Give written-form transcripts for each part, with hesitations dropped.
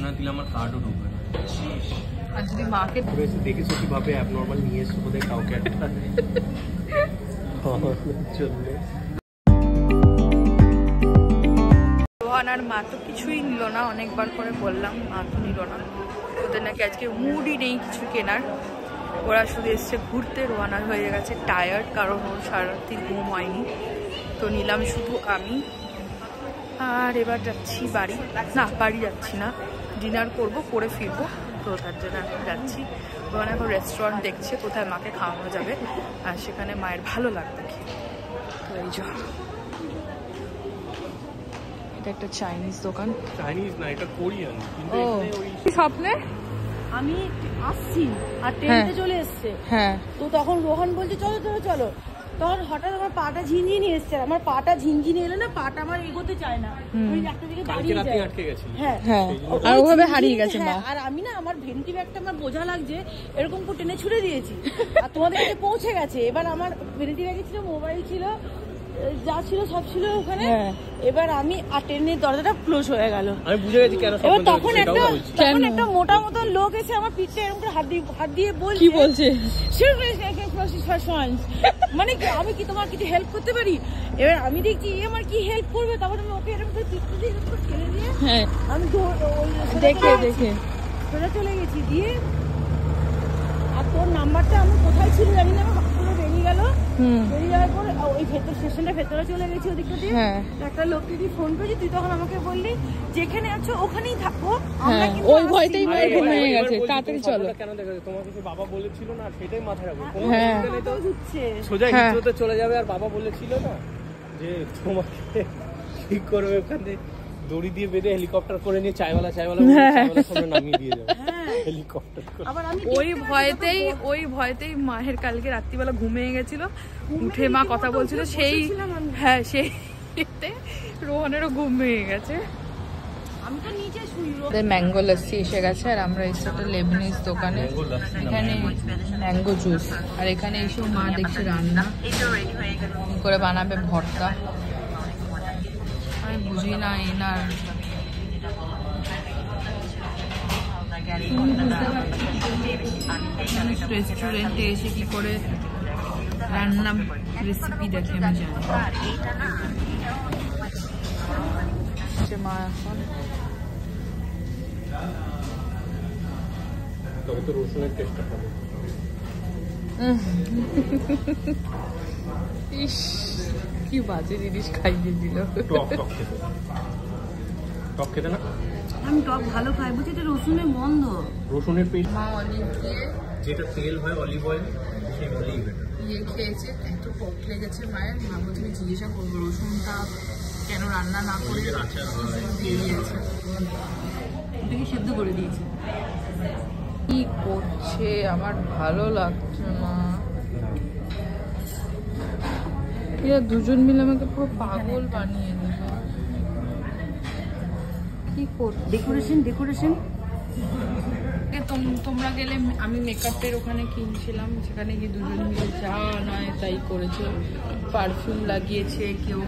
না দিলে আমার কার্ডও ঢুকবে না। আর যদি মাকে দেখেছো কিভাবে অ্যাবনর্মাল নিয়ে এসছো বোধহয় কাউকে একটা রোহান আর মা তো কিছুই নিল না, অনেকবার করে বললাম, মা তো নিল না। ওদের নাকি আজকে মুডই নেই কিছু কেনার, ওরা শুধু এসছে ঘুরতে। রোহান আর হয়ে গেছে টায়ার্ড, কারণ ওর সারারাত্রি ঘুম হয়নি। তো নিলাম শুধু আমি। আর এবার যাচ্ছি বাড়ি, না বাড়ি যাচ্ছি না, ডিনার করবো, করে ফিরবো। তো তার জন্য এখন যাচ্ছি। রোহান এখন রেস্টুরেন্ট দেখছে কোথায় মাকে খাওয়ানো যাবে, আর সেখানে মায়ের ভালো লাগবে কি। তো এই যে এটা একটা চাইনিজ দোকান। চাইনিজ না, এটা কোরিয়ান। ও স্বপ্নে আমি আসছি আর ট্রেনতে চলে এসছে। হ্যাঁ, তো তখন রোহান বলছে চলো চলো চলো, তখন হঠাৎ আমার পাটা ঝিনঝিনি এসছে। আমার পাটা ঝিনঝিনি এলে না, পাটা আমার এগোতে চায় না, ওই একটা দিকে দাঁড়িয়ে যায়। হ্যাঁ হ্যাঁ, আর ওভাবে হারিয়ে গেছে মা। আর আমি না, আমার ভেন্টি ব্যাগটা আমার বোঝা লাগছে, এরকম করে টেনে ছুড়ে দিয়েছি আর তোমাদের কাছে পৌঁছে গেছে। এবার আমার ভেন্টি ব্যাগে ছিল, মোবাইল ছিল, যা ছিল সব ছিল ওখানে। এবার আমি আর ট্রেনের দরজাটা ক্লোজ হয়ে গেল। আমি বুঝে গেছি কেন। এবার তখন একটা মোটা মতো লোক এসে আমার পিঠে এরকম করে হাত দিয়ে বলছে, কি বলছে, মানে আমি কি তোমার কিছু হেল্প করতে পারি? এবার আমি দেখছি আমার কি হেল্প করবে, তারপর আমি ওকে এরকম করে পিঠে দিয়ে ঠেলে দিয়ে আমি দেখে সোজা চলে গেছি। দিয়ে আর তোর নাম্বারটা আমি কোথায় ছিল জানি না, আমার পুরো বেরিয়ে গেল। বেরিয়ে যাওয়ার পর ওই স্টেশনটা ভেতরে চলে গেছি ওদিকটা দিয়ে। একটা লোককে দিয়ে ফোন করেছি, তুই তখন আমাকে বললি যেখানে আছো ওখানেই থাকো। ওই ভয়তেই মায়ের ঘুম ভেঙে গেছে, তাড়াতাড়ি চলো। কেন দেখো, তোমাকে কিছু বাবা বলেছিল না, সেটাই মাথায় রাখো। কোনো হচ্ছে সোজা হিজড়াতে চলে যাবে। আর বাবা বলেছিল না যে তোমাকে ঠিক করবে, ওখানে দড়ি দিয়ে বেঁধে হেলিকপ্টার করে নিয়ে চায়ওয়ালা সামনে নামিয়ে দিয়ে যাবে হেলিকপ্টার করে। ওই ভয়তেই মায়ের কালকে রাত্রিবেলা ঘুমিয়ে গেছিল, উঠে মা কথা বলছিল সেই, হ্যাঁ সেইতে রোহানেরও ঘুম ভেঙে গেছে। আমি তো নিচে শুই। ম্যাঙ্গো লস্যি এসে গেছে, আর আমরা এসে একটা লেবনিজ দোকানে, এখানে ম্যাঙ্গো জুস। আর এখানে এসে মা দেখছে রান্না কি করে বানাবে ভর্তা। আমি বুঝি না এনার রেস্টুরেন্টে এসে কি করে রান্না রেসিপি দেখে আমি জানি। মা এখন তবে তো রসুনের টেস্টটা পাবে। ইস, কি বাজে জিনিস খাইয়ে দিল। টক খেতে না, আমি টক ভালো খাই, বুঝছি এটা রসুনের গন্ধ। রসুনের পেস্ট, মা অলিভ দিয়ে যেটা তেল হয় অলিভ অয়েল, সেই অলিভ ইয়ে খেয়েছে, এত টক লেগেছে মায়ের। মা বলছে জিজ্ঞাসা করবো রসুনটা কেন রান্না না করে দিয়ে দিয়েছে, ওটাকে সেদ্ধ করে দিয়েছে। কি করছে আমার ভালো লাগছে না। এরা দুজন মিলে আমাকে পুরো পাগল বানিয়ে দিল। কি করছে ডেকোরেশন তোমরা গেলে আমি মেকআপের ওখানে কিনছিলাম, সেখানে গিয়ে দুজন মিলে যা নয় তাই করেছে। পারফিউম লাগিয়েছে, কেউ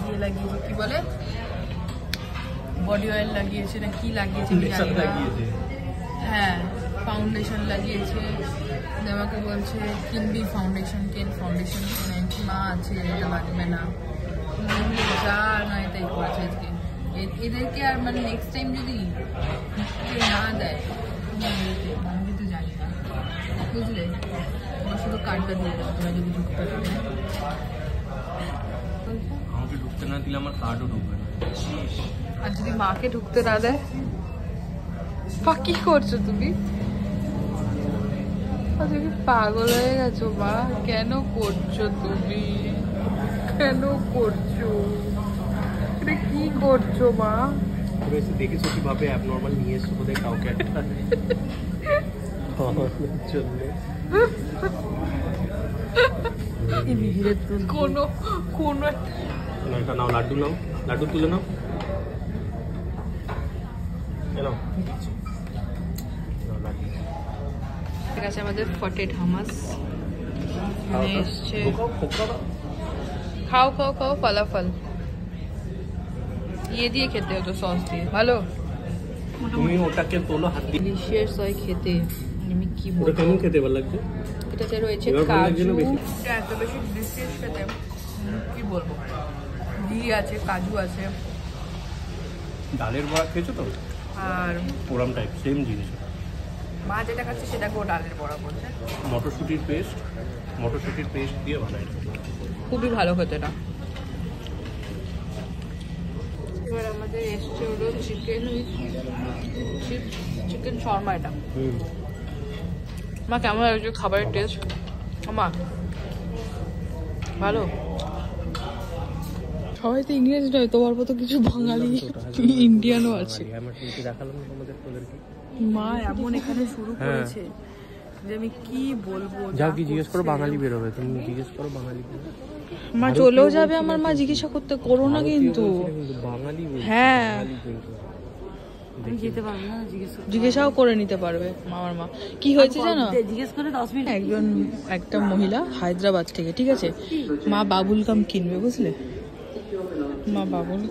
ইয়ে লাগিয়েছে, কি বলে বডি অয়েল লাগিয়েছে না কি লাগিয়েছে, হ্যাঁ ফাউন্ডেশন লাগিয়েছে। আমাকে বলছে কিনবি ফাউন্ডেশন, কেন ফাউন্ডেশন মা আছে, এটা লাগবে না। যা নয় তাই করেছে আজকে। এদেরকে আর মানে নেক্সট টাইম যদি না দেয় আমি তো জানি না, বুঝলে, তোমার শুধু কার্ডটা দিয়ে দেবো, তোমরা যদি ঢুকতে পারবে। আমাকে ঢুকতে না দিলে আমার কার্ডও ঢুকবে না। আর যদি মাকে ঢুকতে না দেয়, কি করছো তুমি? তুমি পাগল হয়ে গেছো মা, কেন করছো তুমি, কেন করছো এটা, কি করছো মা? দেখেছো কিভাবে অ্যাবনর্মাল নিয়ে এসছো বোধহয় কাউকে একটা কোনো এটা নাও, লাড্ডু নাও, লাড্ডু তুলে নাও। ঠিক আছে, আমাদের ফটেড হামাস এসছে। খাও খাও খাও, ফলাফল ইয়ে দিয়ে খেতে হতো, সস দিয়ে। ভালো তুমি ওটাকে তোলো হাত দিয়ে। ডিলিশিয়াস হয় খেতে, আমি কি ওটা বলবো। কেমন খেতে ভালো লাগছে? এটাতে রয়েছে এবার ভালো লাগছে কাজু, না বেশি? এটা এত বেশি ডিলিশিয়াস খেতে কি বলবো। ঘি আছে, কাজু আছে, ডালের বড়া খেয়েছো তো? আর ওরম টাইপ সেম জিনিস। মা যেটা খাচ্ছে সেটাকে ও ডালের বড়া বলছে। মটরশুটির পেস্ট দিয়ে বানায়। খুবই ভালো খেতে এটা। এবার আমাদের এসছে হলো chicken with chips, chicken Sharma. এটা মা কেমন লাগছে খাবারের টেস্ট? মা ভালো? সবাই তো ইংরেজ নয়, তোমার মতো কিছু বাঙালি ইন্ডিয়ানও আছে। দেখালাম তোমাদের তোদেরকে। মা এমন এখানে শুরু করেছে যে আমি কি বলবো। যাও কি জিজ্ঞেস করো, বাঙালি বেরোবে। তুমি জিজ্ঞেস করো বাঙালি। মা চলেও যাবে, আমার মা জিজ্ঞাসা করতে করো না কিন্তু। বাঙালি হ্যাঁ আমি যেতে পারবো না, জিজ্ঞাসাও করে নিতে পারবে আমার মা। কি হয়েছে জানো, জিজ্ঞেস করে 10 মিনিট। একটা মহিলা হায়দ্রাবাদ থেকে, ঠিক আছে, মা বাবুল গাম কিনবে বুঝলে, মা বাবুল